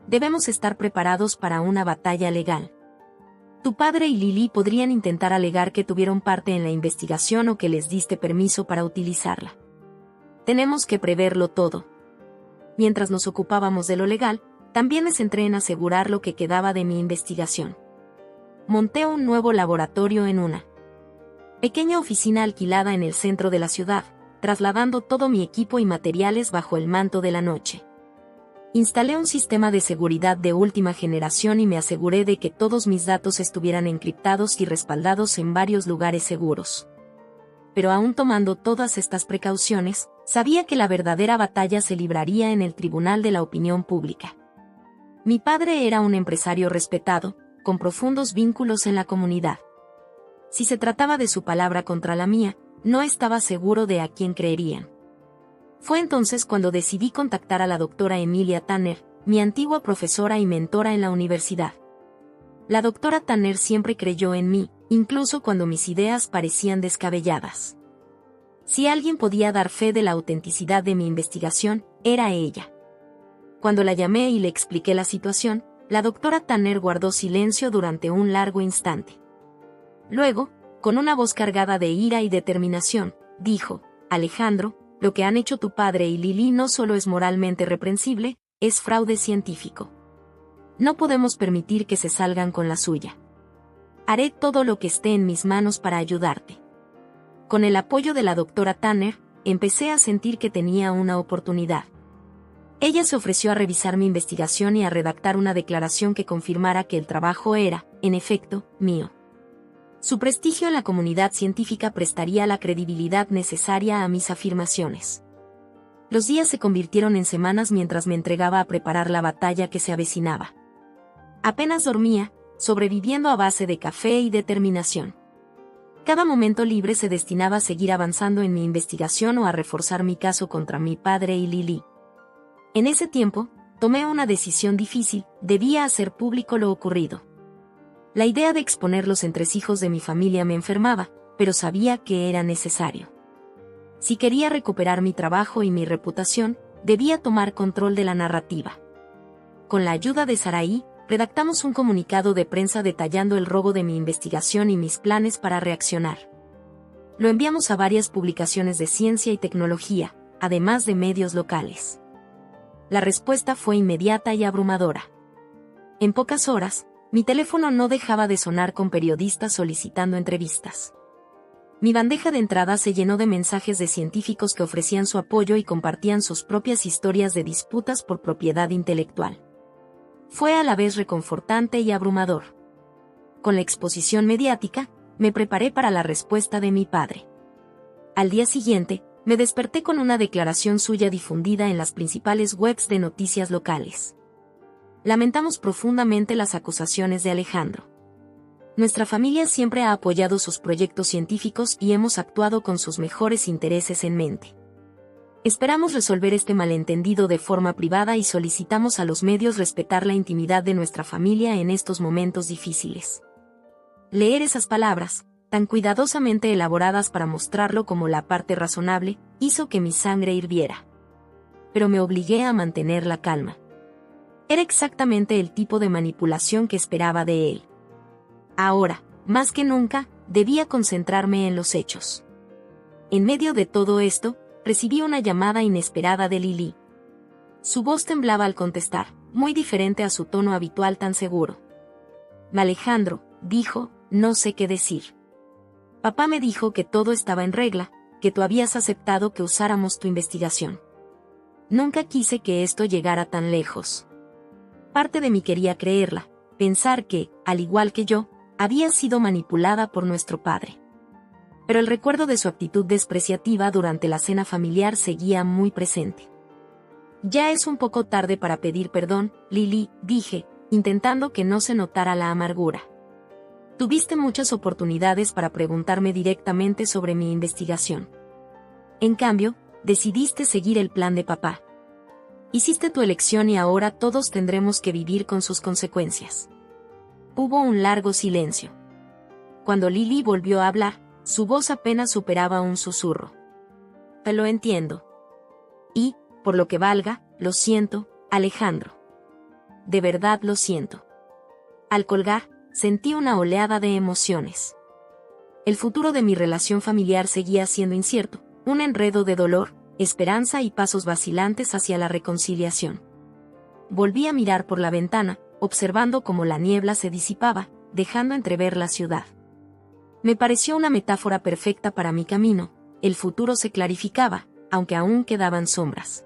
[SPEAKER 1] Debemos estar preparados para una batalla legal. Tu padre y Lily podrían intentar alegar que tuvieron parte en la investigación o que les diste permiso para utilizarla. Tenemos que preverlo todo. Mientras nos ocupábamos de lo legal, también me centré en asegurar lo que quedaba de mi investigación. Monté un nuevo laboratorio en una pequeña oficina alquilada en el centro de la ciudad, trasladando todo mi equipo y materiales bajo el manto de la noche. Instalé un sistema de seguridad de última generación y me aseguré de que todos mis datos estuvieran encriptados y respaldados en varios lugares seguros. Pero aún tomando todas estas precauciones, sabía que la verdadera batalla se libraría en el tribunal de la opinión pública. Mi padre era un empresario respetado, con profundos vínculos en la comunidad. Si se trataba de su palabra contra la mía, no estaba seguro de a quién creerían. Fue entonces cuando decidí contactar a la doctora Emilia Tanner, mi antigua profesora y mentora en la universidad. La doctora Tanner siempre creyó en mí, incluso cuando mis ideas parecían descabelladas. Si alguien podía dar fe de la autenticidad de mi investigación, era ella. Cuando la llamé y le expliqué la situación, la doctora Tanner guardó silencio durante un largo instante. Luego, con una voz cargada de ira y determinación, dijo: Alejandro, lo que han hecho tu padre y Lily no solo es moralmente reprensible, es fraude científico. No podemos permitir que se salgan con la suya. Haré todo lo que esté en mis manos para ayudarte. Con el apoyo de la doctora Tanner, empecé a sentir que tenía una oportunidad. Ella se ofreció a revisar mi investigación y a redactar una declaración que confirmara que el trabajo era, en efecto, mío. Su prestigio en la comunidad científica prestaría la credibilidad necesaria a mis afirmaciones. Los días se convirtieron en semanas mientras me entregaba a preparar la batalla que se avecinaba. Apenas dormía, sobreviviendo a base de café y determinación. Cada momento libre se destinaba a seguir avanzando en mi investigación o a reforzar mi caso contra mi padre y Lily. En ese tiempo, tomé una decisión difícil: debía hacer público lo ocurrido. La idea de exponer los entresijos de mi familia me enfermaba, pero sabía que era necesario. Si quería recuperar mi trabajo y mi reputación, debía tomar control de la narrativa. Con la ayuda de Saraí, redactamos un comunicado de prensa detallando el robo de mi investigación y mis planes para reaccionar. Lo enviamos a varias publicaciones de ciencia y tecnología, además de medios locales. La respuesta fue inmediata y abrumadora. En pocas horas, mi teléfono no dejaba de sonar con periodistas solicitando entrevistas. Mi bandeja de entrada se llenó de mensajes de científicos que ofrecían su apoyo y compartían sus propias historias de disputas por propiedad intelectual. Fue a la vez reconfortante y abrumador. Con la exposición mediática, me preparé para la respuesta de mi padre. Al día siguiente, me desperté con una declaración suya difundida en las principales webs de noticias locales. Lamentamos profundamente las acusaciones de Alejandro. Nuestra familia siempre ha apoyado sus proyectos científicos y hemos actuado con sus mejores intereses en mente. Esperamos resolver este malentendido de forma privada y solicitamos a los medios respetar la intimidad de nuestra familia en estos momentos difíciles. Leer esas palabras, tan cuidadosamente elaboradas para mostrarlo como la parte razonable, hizo que mi sangre hirviera. Pero me obligué a mantener la calma. Era exactamente el tipo de manipulación que esperaba de él. Ahora, más que nunca, debía concentrarme en los hechos. En medio de todo esto, recibí una llamada inesperada de Lily. Su voz temblaba al contestar, muy diferente a su tono habitual tan seguro. Alejandro, dijo, no sé qué decir. Papá me dijo que todo estaba en regla, que tú habías aceptado que usáramos tu investigación. Nunca quise que esto llegara tan lejos. Parte de mí quería creerla, pensar que, al igual que yo, había sido manipulada por nuestro padre. Pero el recuerdo de su actitud despreciativa durante la cena familiar seguía muy presente. Ya es un poco tarde para pedir perdón, Lily, dije, intentando que no se notara la amargura. Tuviste muchas oportunidades para preguntarme directamente sobre mi investigación. En cambio, decidiste seguir el plan de papá. Hiciste tu elección y ahora todos tendremos que vivir con sus consecuencias. Hubo un largo silencio. Cuando Lily volvió a hablar, su voz apenas superaba un susurro. Te lo entiendo. Y, por lo que valga, lo siento, Alejandro. De verdad lo siento. Al colgar, sentí una oleada de emociones. El futuro de mi relación familiar seguía siendo incierto, un enredo de dolor, esperanza y pasos vacilantes hacia la reconciliación. Volví a mirar por la ventana, observando cómo la niebla se disipaba, dejando entrever la ciudad. Me pareció una metáfora perfecta para mi camino, el futuro se clarificaba, aunque aún quedaban sombras.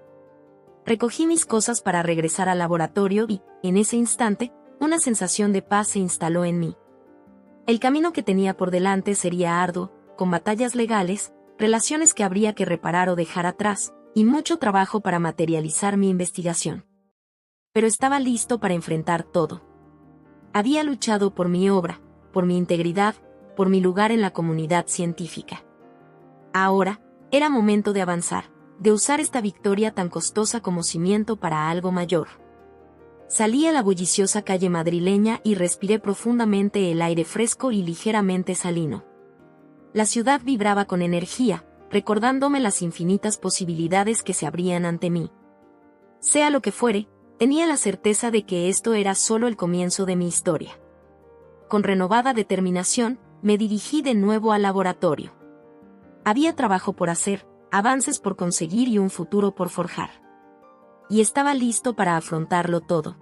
[SPEAKER 1] Recogí mis cosas para regresar al laboratorio y, en ese instante, una sensación de paz se instaló en mí. El camino que tenía por delante sería arduo, con batallas legales, relaciones que habría que reparar o dejar atrás, y mucho trabajo para materializar mi investigación. Pero estaba listo para enfrentar todo. Había luchado por mi obra, por mi integridad, por mi lugar en la comunidad científica. Ahora, era momento de avanzar, de usar esta victoria tan costosa como cimiento para algo mayor. Salí a la bulliciosa calle madrileña y respiré profundamente el aire fresco y ligeramente salino. La ciudad vibraba con energía, recordándome las infinitas posibilidades que se abrían ante mí. Sea lo que fuere, tenía la certeza de que esto era solo el comienzo de mi historia. Con renovada determinación, me dirigí de nuevo al laboratorio. Había trabajo por hacer, avances por conseguir y un futuro por forjar. Y estaba listo para afrontarlo todo.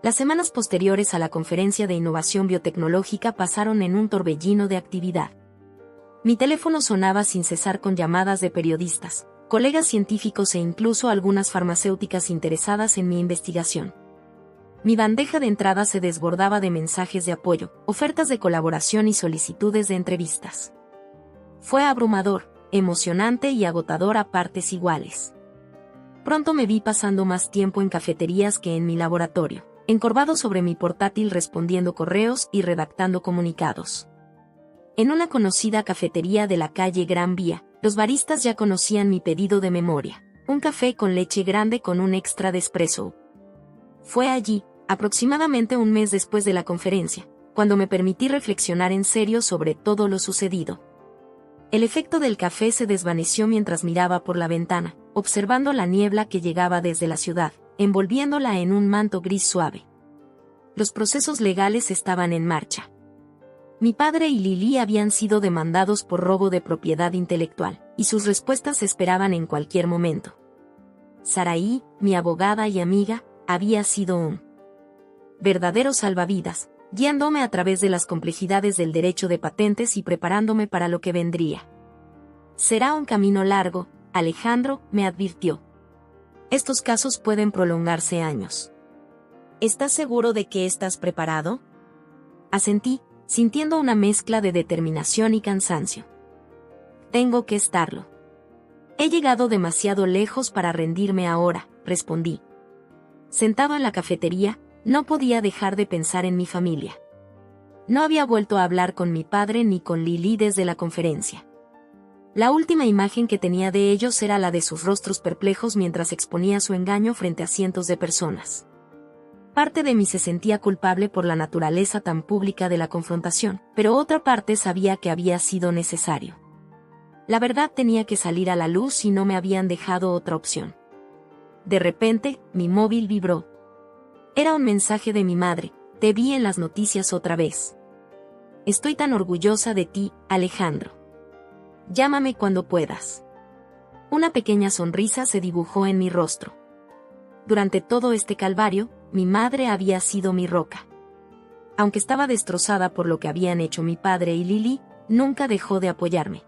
[SPEAKER 1] Las semanas posteriores a la conferencia de innovación biotecnológica pasaron en un torbellino de actividad. Mi teléfono sonaba sin cesar con llamadas de periodistas, colegas científicos e incluso algunas farmacéuticas interesadas en mi investigación. Mi bandeja de entrada se desbordaba de mensajes de apoyo, ofertas de colaboración y solicitudes de entrevistas. Fue abrumador, emocionante y agotador a partes iguales. Pronto me vi pasando más tiempo en cafeterías que en mi laboratorio, encorvado sobre mi portátil respondiendo correos y redactando comunicados. En una conocida cafetería de la calle Gran Vía, los baristas ya conocían mi pedido de memoria, un café con leche grande con un extra de espresso. Fue allí, aproximadamente un mes después de la conferencia, cuando me permití reflexionar en serio sobre todo lo sucedido. El efecto del café se desvaneció mientras miraba por la ventana, observando la niebla que llegaba desde la ciudad, envolviéndola en un manto gris suave. Los procesos legales estaban en marcha. Mi padre y Lily habían sido demandados por robo de propiedad intelectual, y sus respuestas se esperaban en cualquier momento. Saraí, mi abogada y amiga, había sido un verdadero salvavidas, guiándome a través de las complejidades del derecho de patentes y preparándome para lo que vendría. Será un camino largo, Alejandro, me advirtió. Estos casos pueden prolongarse años. ¿Estás seguro de que estás preparado? Asentí, sintiendo una mezcla de determinación y cansancio. Tengo que estarlo. He llegado demasiado lejos para rendirme ahora, respondí. Sentado en la cafetería, no podía dejar de pensar en mi familia. No había vuelto a hablar con mi padre ni con Lily desde la conferencia. La última imagen que tenía de ellos era la de sus rostros perplejos mientras exponía su engaño frente a cientos de personas. Parte de mí se sentía culpable por la naturaleza tan pública de la confrontación, pero otra parte sabía que había sido necesario. La verdad tenía que salir a la luz y no me habían dejado otra opción. De repente, mi móvil vibró. Era un mensaje de mi madre: te vi en las noticias otra vez. Estoy tan orgullosa de ti, Alejandro. Llámame cuando puedas. Una pequeña sonrisa se dibujó en mi rostro. Durante todo este calvario, mi madre había sido mi roca. Aunque estaba destrozada por lo que habían hecho mi padre y Lily, nunca dejó de apoyarme.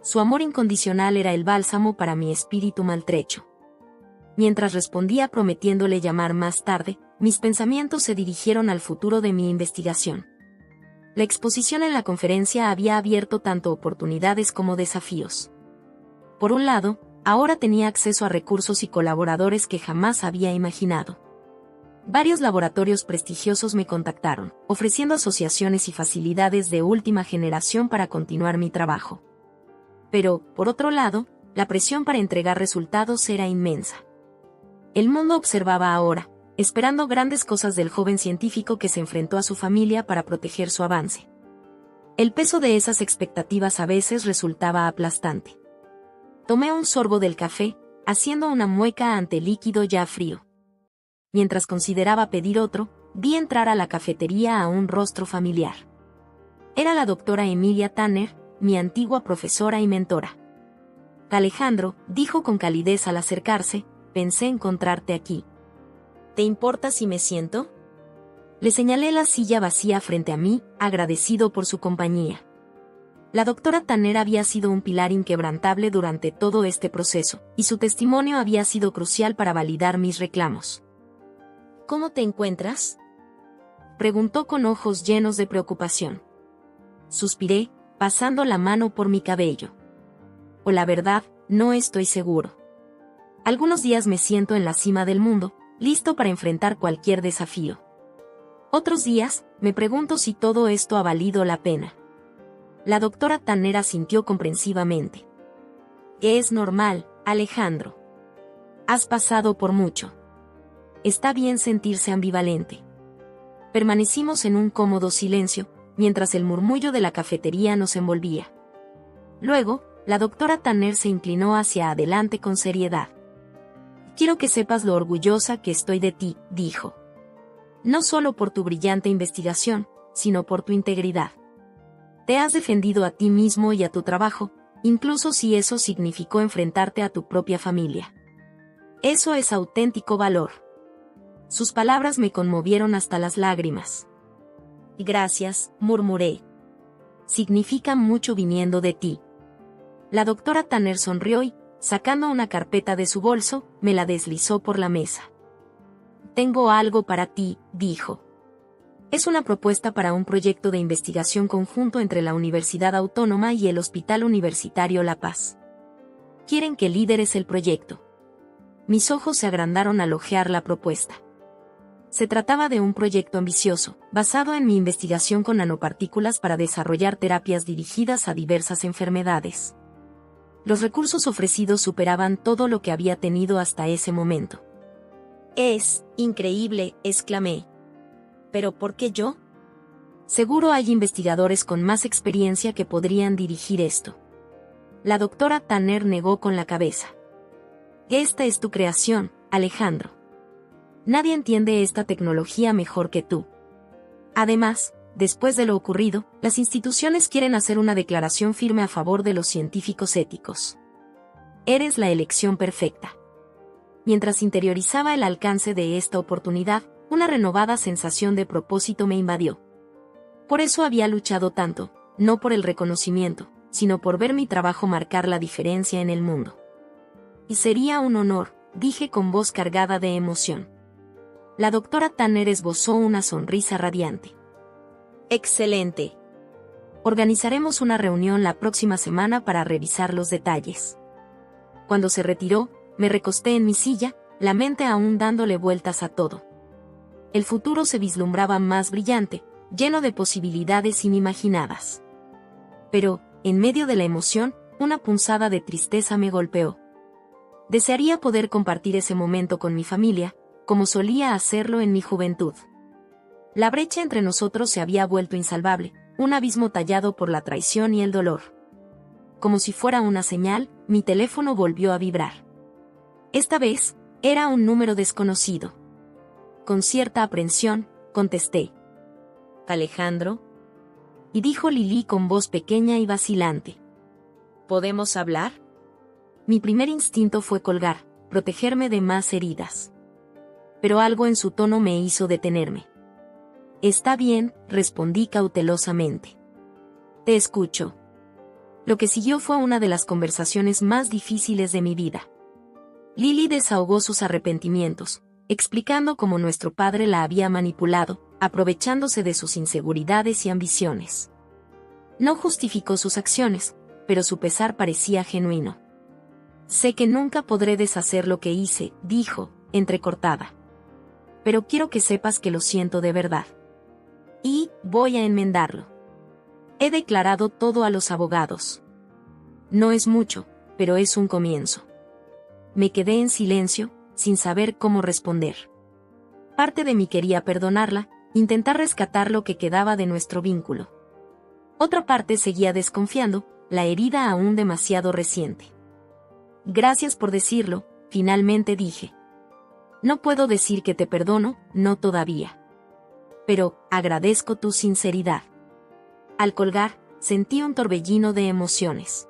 [SPEAKER 1] Su amor incondicional era el bálsamo para mi espíritu maltrecho. Mientras respondía prometiéndole llamar más tarde, mis pensamientos se dirigieron al futuro de mi investigación. La exposición en la conferencia había abierto tanto oportunidades como desafíos. Por un lado, ahora tenía acceso a recursos y colaboradores que jamás había imaginado. Varios laboratorios prestigiosos me contactaron, ofreciendo asociaciones y facilidades de última generación para continuar mi trabajo. Pero, por otro lado, la presión para entregar resultados era inmensa. El mundo observaba ahora, esperando grandes cosas del joven científico que se enfrentó a su familia para proteger su avance. El peso de esas expectativas a veces resultaba aplastante. Tomé un sorbo del café, haciendo una mueca ante el líquido ya frío. Mientras consideraba pedir otro, vi entrar a la cafetería a un rostro familiar. Era la doctora Emilia Tanner, mi antigua profesora y mentora. Alejandro, dijo con calidez al acercarse, pensé encontrarte aquí. ¿Te importa si me siento? Le señalé la silla vacía frente a mí, agradecido por su compañía. La doctora Tanner había sido un pilar inquebrantable durante todo este proceso, y su testimonio había sido crucial para validar mis reclamos. ¿Cómo te encuentras?, preguntó con ojos llenos de preocupación. Suspiré, pasando la mano por mi cabello. O la verdad, no estoy seguro. Algunos días me siento en la cima del mundo, listo para enfrentar cualquier desafío. Otros días, me pregunto si todo esto ha valido la pena. La doctora Tanner asintió comprensivamente. Es normal, Alejandro. Has pasado por mucho. Está bien sentirse ambivalente. Permanecimos en un cómodo silencio, mientras el murmullo de la cafetería nos envolvía. Luego, la doctora Tanner se inclinó hacia adelante con seriedad. Quiero que sepas lo orgullosa que estoy de ti, dijo. No solo por tu brillante investigación, sino por tu integridad. Te has defendido a ti mismo y a tu trabajo, incluso si eso significó enfrentarte a tu propia familia. Eso es auténtico valor. Sus palabras me conmovieron hasta las lágrimas. Gracias, murmuré. Significa mucho viniendo de ti. La doctora Tanner sonrió y, sacando una carpeta de su bolso, me la deslizó por la mesa. Tengo algo para ti, dijo. Es una propuesta para un proyecto de investigación conjunto entre la Universidad Autónoma y el Hospital Universitario La Paz. Quieren que lideres el proyecto. Mis ojos se agrandaron al hojear la propuesta. Se trataba de un proyecto ambicioso, basado en mi investigación con nanopartículas para desarrollar terapias dirigidas a diversas enfermedades. Los recursos ofrecidos superaban todo lo que había tenido hasta ese momento. Es increíble, exclamé. ¿Pero por qué yo? Seguro hay investigadores con más experiencia que podrían dirigir esto. La doctora Tanner negó con la cabeza. Esta es tu creación, Alejandro. Nadie entiende esta tecnología mejor que tú. Además, después de lo ocurrido, las instituciones quieren hacer una declaración firme a favor de los científicos éticos. Eres la elección perfecta. Mientras interiorizaba el alcance de esta oportunidad, una renovada sensación de propósito me invadió. Por eso había luchado tanto, no por el reconocimiento, sino por ver mi trabajo marcar la diferencia en el mundo. Y sería un honor, dije con voz cargada de emoción. La doctora Tanner esbozó una sonrisa radiante. Excelente. Organizaremos una reunión la próxima semana para revisar los detalles. Cuando se retiró, me recosté en mi silla, la mente aún dándole vueltas a todo. El futuro se vislumbraba más brillante, lleno de posibilidades inimaginadas. Pero, en medio de la emoción, una punzada de tristeza me golpeó. Desearía poder compartir ese momento con mi familia, como solía hacerlo en mi juventud. La brecha entre nosotros se había vuelto insalvable, un abismo tallado por la traición y el dolor. Como si fuera una señal, mi teléfono volvió a vibrar. Esta vez, era un número desconocido. Con cierta aprensión, contesté. ¿Alejandro? Y dijo Lili con voz pequeña y vacilante. ¿Podemos hablar? Mi primer instinto fue colgar, protegerme de más heridas. Pero algo en su tono me hizo detenerme. Está bien, respondí cautelosamente. Te escucho. Lo que siguió fue una de las conversaciones más difíciles de mi vida. Lili desahogó sus arrepentimientos, explicando cómo nuestro padre la había manipulado, aprovechándose de sus inseguridades y ambiciones. No justificó sus acciones, pero su pesar parecía genuino. Sé que nunca podré deshacer lo que hice, dijo, entrecortada. Pero quiero que sepas que lo siento de verdad. Y voy a enmendarlo. He declarado todo a los abogados. No es mucho, pero es un comienzo. Me quedé en silencio, sin saber cómo responder. Parte de mí quería perdonarla, intentar rescatar lo que quedaba de nuestro vínculo. Otra parte seguía desconfiando, la herida aún demasiado reciente. Gracias por decirlo, finalmente dije. No puedo decir que te perdono, no todavía. Pero, agradezco tu sinceridad. Al colgar, sentí un torbellino de emociones.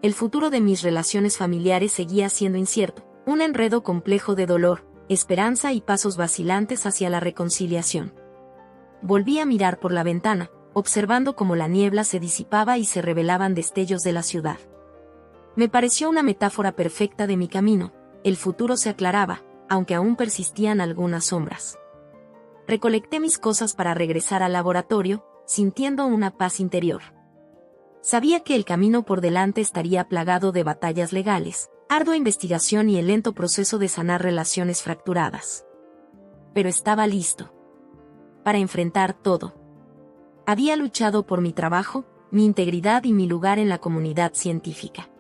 [SPEAKER 1] El futuro de mis relaciones familiares seguía siendo incierto, un enredo complejo de dolor, esperanza y pasos vacilantes hacia la reconciliación. Volví a mirar por la ventana, observando cómo la niebla se disipaba y se revelaban destellos de la ciudad. Me pareció una metáfora perfecta de mi camino, el futuro se aclaraba, aunque aún persistían algunas sombras. Recolecté mis cosas para regresar al laboratorio, sintiendo una paz interior. Sabía que el camino por delante estaría plagado de batallas legales, ardua investigación y el lento proceso de sanar relaciones fracturadas. Pero estaba listo para enfrentar todo. Había luchado por mi trabajo, mi integridad y mi lugar en la comunidad científica.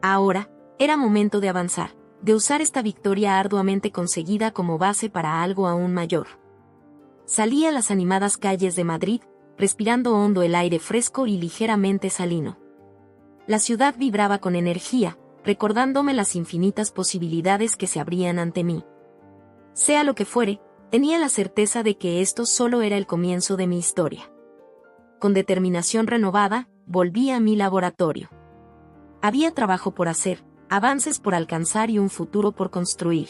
[SPEAKER 1] Ahora, era momento de avanzar, de usar esta victoria arduamente conseguida como base para algo aún mayor. Salí a las animadas calles de Madrid, respirando hondo el aire fresco y ligeramente salino. La ciudad vibraba con energía, recordándome las infinitas posibilidades que se abrían ante mí. Sea lo que fuere, tenía la certeza de que esto solo era el comienzo de mi historia. Con determinación renovada, volví a mi laboratorio. Había trabajo por hacer, avances por alcanzar y un futuro por construir.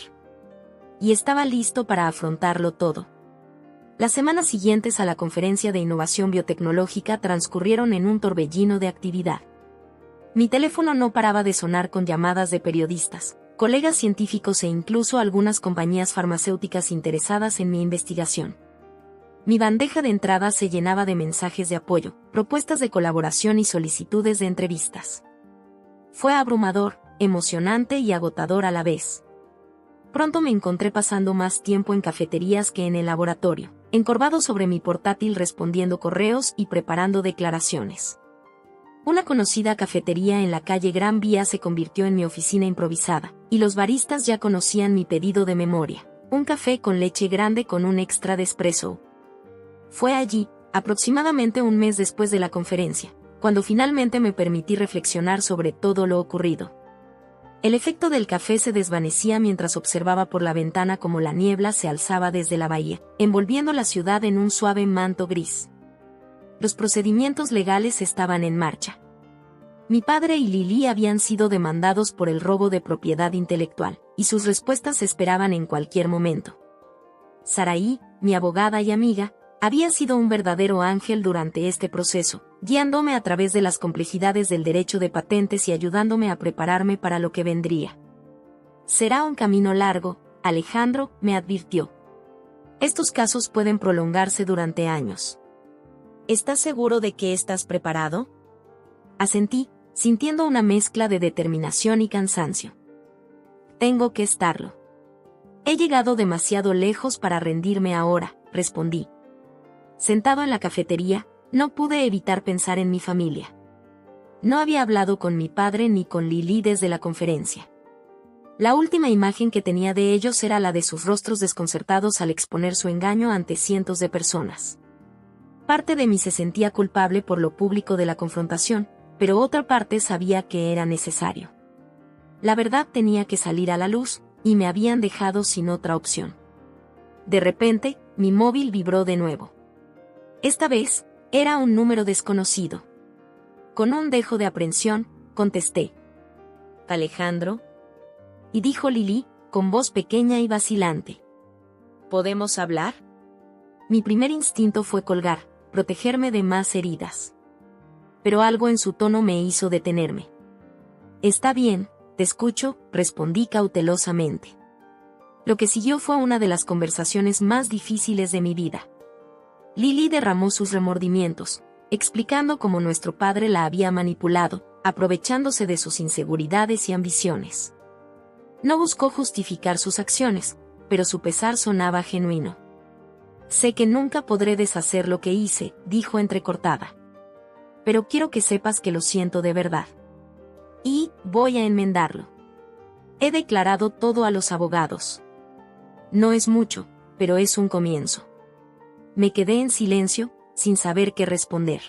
[SPEAKER 1] Y estaba listo para afrontarlo todo. Las semanas siguientes a la conferencia de innovación biotecnológica transcurrieron en un torbellino de actividad. Mi teléfono no paraba de sonar con llamadas de periodistas, colegas científicos e incluso algunas compañías farmacéuticas interesadas en mi investigación. Mi bandeja de entrada se llenaba de mensajes de apoyo, propuestas de colaboración y solicitudes de entrevistas. Fue abrumador, emocionante y agotador a la vez. Pronto me encontré pasando más tiempo en cafeterías que en el laboratorio, encorvado sobre mi portátil respondiendo correos y preparando declaraciones. Una conocida cafetería en la calle Gran Vía se convirtió en mi oficina improvisada, y los baristas ya conocían mi pedido de memoria, un café con leche grande con un extra de espresso. Fue allí, aproximadamente un mes después de la conferencia, cuando finalmente me permití reflexionar sobre todo lo ocurrido. El efecto del café se desvanecía mientras observaba por la ventana cómo la niebla se alzaba desde la bahía, envolviendo la ciudad en un suave manto gris. Los procedimientos legales estaban en marcha. Mi padre y Lili habían sido demandados por el robo de propiedad intelectual, y sus respuestas se esperaban en cualquier momento. Saraí, mi abogada y amiga, había sido un verdadero ángel durante este proceso, guiándome a través de las complejidades del derecho de patentes y ayudándome a prepararme para lo que vendría. Será un camino largo, Alejandro, me advirtió. Estos casos pueden prolongarse durante años. ¿Estás seguro de que estás preparado? Asentí, sintiendo una mezcla de determinación y cansancio. Tengo que estarlo. He llegado demasiado lejos para rendirme ahora, respondí. Sentado en la cafetería, no pude evitar pensar en mi familia. No había hablado con mi padre ni con Lili desde la conferencia. La última imagen que tenía de ellos era la de sus rostros desconcertados al exponer su engaño ante cientos de personas. Parte de mí se sentía culpable por lo público de la confrontación, pero otra parte sabía que era necesario. La verdad tenía que salir a la luz, y me habían dejado sin otra opción. De repente, mi móvil vibró de nuevo. Esta vez, era un número desconocido. Con un dejo de aprensión, contesté. ¿Alejandro? Y dijo Lili, con voz pequeña y vacilante. ¿Podemos hablar? Mi primer instinto fue colgar, protegerme de más heridas. Pero algo en su tono me hizo detenerme. Está bien, te escucho, respondí cautelosamente. Lo que siguió fue una de las conversaciones más difíciles de mi vida. Lily derramó sus remordimientos, explicando cómo nuestro padre la había manipulado, aprovechándose de sus inseguridades y ambiciones. No buscó justificar sus acciones, pero su pesar sonaba genuino. Sé que nunca podré deshacer lo que hice, dijo entrecortada. Pero quiero que sepas que lo siento de verdad. Y voy a enmendarlo. He declarado todo a los abogados. No es mucho, pero es un comienzo. Me quedé en silencio, sin saber qué responder.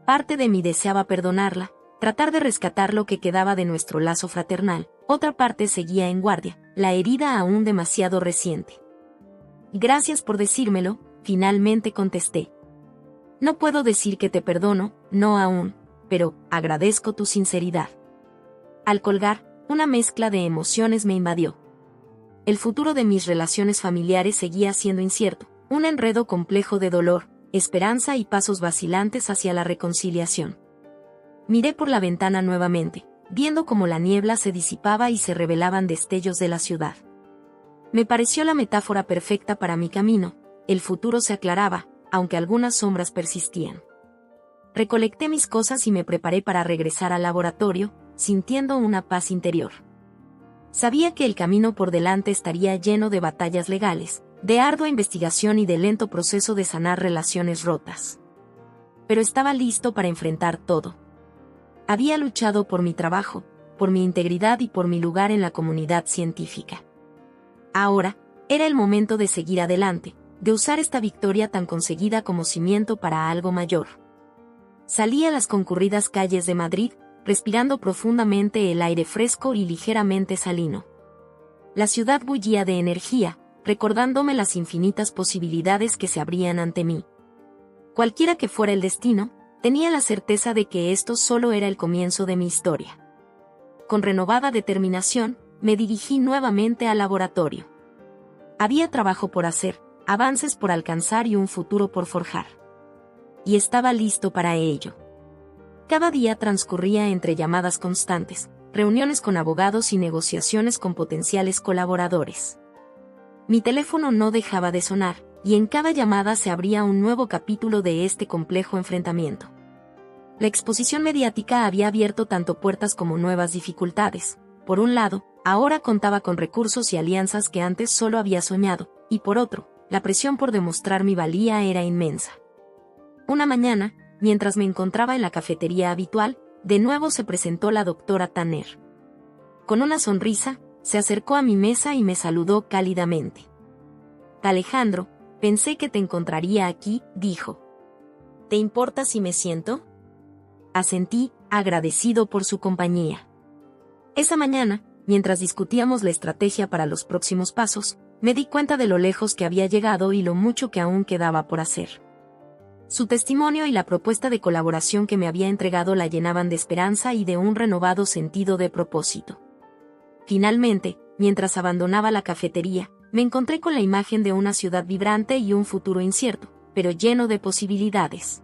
[SPEAKER 1] Parte de mí deseaba perdonarla, tratar de rescatar lo que quedaba de nuestro lazo fraternal, otra parte seguía en guardia, la herida aún demasiado reciente. Gracias por decírmelo, finalmente contesté. No puedo decir que te perdono, no aún, pero agradezco tu sinceridad. Al colgar, una mezcla de emociones me invadió. El futuro de mis relaciones familiares seguía siendo incierto, un enredo complejo de dolor, esperanza y pasos vacilantes hacia la reconciliación. Miré por la ventana nuevamente, viendo cómo la niebla se disipaba y se revelaban destellos de la ciudad. Me pareció la metáfora perfecta para mi camino, el futuro se aclaraba, aunque algunas sombras persistían. Recolecté mis cosas y me preparé para regresar al laboratorio, sintiendo una paz interior. Sabía que el camino por delante estaría lleno de batallas legales, de ardua investigación y de lento proceso de sanar relaciones rotas. Pero estaba listo para enfrentar todo. Había luchado por mi trabajo, por mi integridad y por mi lugar en la comunidad científica. Ahora, era el momento de seguir adelante, de usar esta victoria tan conseguida como cimiento para algo mayor. Salí a las concurridas calles de Madrid, respirando profundamente el aire fresco y ligeramente salino. La ciudad bullía de energía, recordándome las infinitas posibilidades que se abrían ante mí. Cualquiera que fuera el destino, tenía la certeza de que esto solo era el comienzo de mi historia. Con renovada determinación, me dirigí nuevamente al laboratorio. Había trabajo por hacer, avances por alcanzar y un futuro por forjar. Y estaba listo para ello. Cada día transcurría entre llamadas constantes, reuniones con abogados y negociaciones con potenciales colaboradores. Mi teléfono no dejaba de sonar, y en cada llamada se abría un nuevo capítulo de este complejo enfrentamiento. La exposición mediática había abierto tanto puertas como nuevas dificultades. Por un lado, ahora contaba con recursos y alianzas que antes solo había soñado, y por otro, la presión por demostrar mi valía era inmensa. Una mañana, mientras me encontraba en la cafetería habitual, de nuevo se presentó la doctora Tanner. Con una sonrisa, se acercó a mi mesa y me saludó cálidamente. Alejandro, pensé que te encontraría aquí, dijo. ¿Te importa si me siento? Asentí, agradecido por su compañía. Esa mañana, mientras discutíamos la estrategia para los próximos pasos, me di cuenta de lo lejos que había llegado y lo mucho que aún quedaba por hacer. Su testimonio y la propuesta de colaboración que me había entregado la llenaban de esperanza y de un renovado sentido de propósito. Finalmente, mientras abandonaba la cafetería, me encontré con la imagen de una ciudad vibrante y un futuro incierto, pero lleno de posibilidades.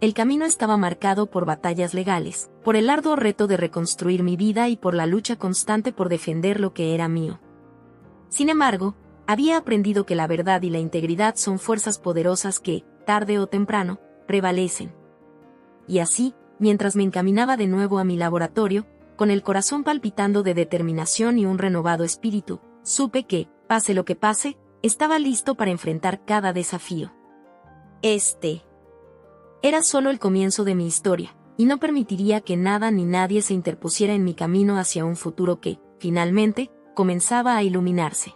[SPEAKER 1] El camino estaba marcado por batallas legales, por el arduo reto de reconstruir mi vida y por la lucha constante por defender lo que era mío. Sin embargo, había aprendido que la verdad y la integridad son fuerzas poderosas que, tarde o temprano, prevalecen. Y así, mientras me encaminaba de nuevo a mi laboratorio, con el corazón palpitando de determinación y un renovado espíritu, supe que, pase lo que pase, estaba listo para enfrentar cada desafío. Era solo el comienzo de mi historia, y no permitiría que nada ni nadie se interpusiera en mi camino hacia un futuro que, finalmente, comenzaba a iluminarse.